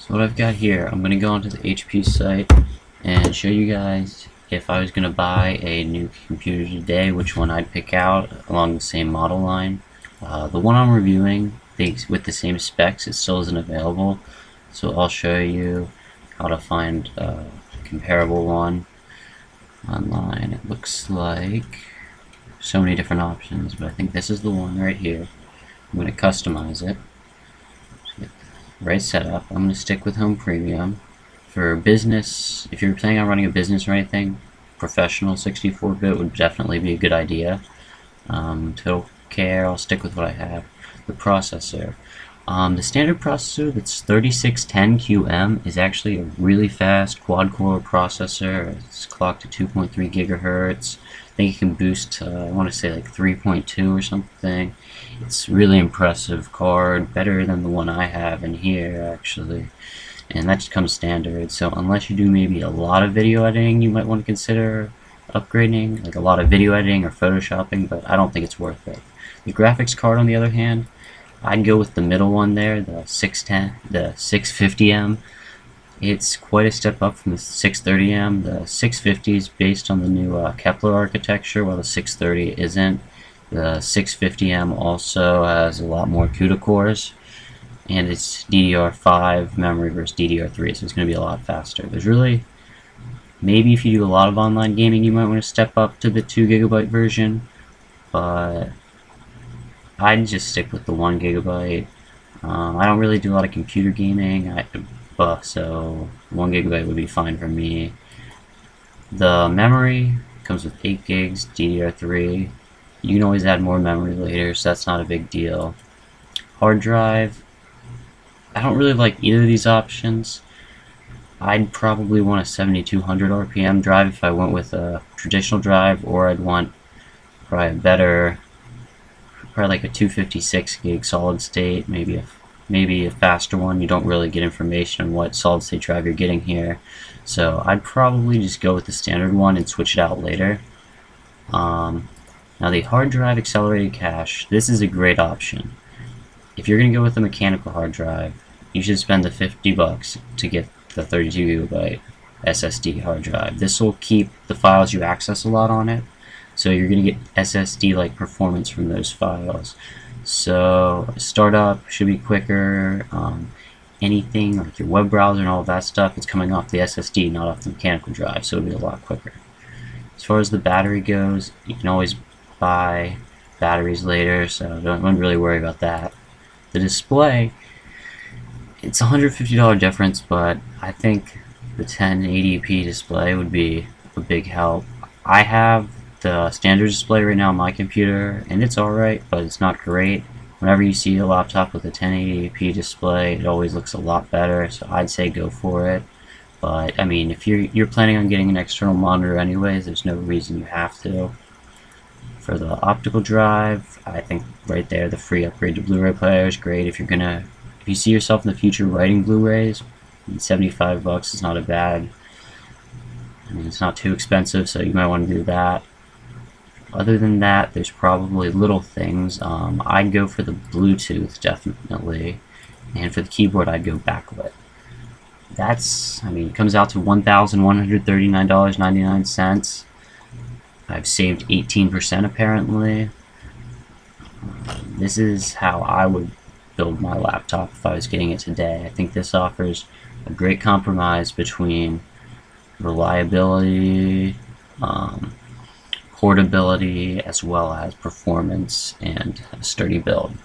So what I've got here, I'm going to go onto the HP site and show you guys if I was going to buy a new computer today, which one I'd pick out along the same model line. The one I'm reviewing with the same specs, it still isn't available, so I'll show you how to find a comparable one online. It looks like so many different options, but I think this is the one right here. I'm going to customize it. Right setup. I'm going to stick with Home Premium. For business, if you're planning on running a business or anything, professional 64-bit would definitely be a good idea. Total care, I'll stick with what I have. The processor. The standard processor that's 3610 QM is actually a really fast quad-core processor. It's clocked to 2.3 gigahertz. I think it can boost to, I want to say like 3.2 or something. It's really impressive card, better than the one I have in here actually. And that just comes standard, so unless you do maybe a lot of video editing, you might want to consider upgrading, like a lot of video editing or photoshopping, but I don't think it's worth it. The graphics card, on the other hand, I'd go with the middle one there, the 650M. It's quite a step up from the 630M. The 650 is based on the new Kepler architecture, while the 630 isn't. The 650M also has a lot more CUDA cores, and it's DDR5 memory versus DDR3, so it's going to be a lot faster. There's really, maybe if you do a lot of online gaming, you might want to step up to the 2GB version, but I'd just stick with the 1GB. I don't really do a lot of computer gaming, so 1GB would be fine for me. The memory comes with 8 gigs DDR3. You can always add more memory later, so that's not a big deal. Hard drive, I don't really like either of these options. I'd probably want a 7200 RPM drive if I went with a traditional drive, or I'd want probably a better, probably like a 256 gig solid state, maybe a faster one. You don't really get information on what solid state drive you're getting here, so I'd probably just go with the standard one and switch it out later. Now the hard drive accelerated cache, this is a great option. If you're going to go with a mechanical hard drive, you should spend the $50 to get the 32GB SSD hard drive. This will keep the files you access a lot on it, so you're going to get SSD-like performance from those files. So startup should be quicker. Anything like your web browser and all that stuff, it's coming off the SSD, not off the mechanical drive, so it'll be a lot quicker. As far as the battery goes, you can always buy batteries later, so don't really worry about that. The display, it's a $150 difference, but I think the 1080p display would be a big help. I have the standard display right now on my computer, and it's alright, but it's not great. Whenever you see a laptop with a 1080p display, it always looks a lot better, so I'd say go for it. But I mean, if you're planning on getting an external monitor anyways, there's no reason you have to. For the optical drive, I think right there the free upgrade to Blu-ray player is great. If you see yourself in the future writing Blu-rays, $75 is not a bad. I mean, it's not too expensive, so you might want to do that. Other than that, there's probably little things. I'd go for the Bluetooth definitely, and for the keyboard, I'd go backlit. I mean, it comes out to $1,139.99. I've saved 18% apparently. This is how I would build my laptop if I was getting it today. I think this offers a great compromise between reliability, portability, as well as performance and a sturdy build.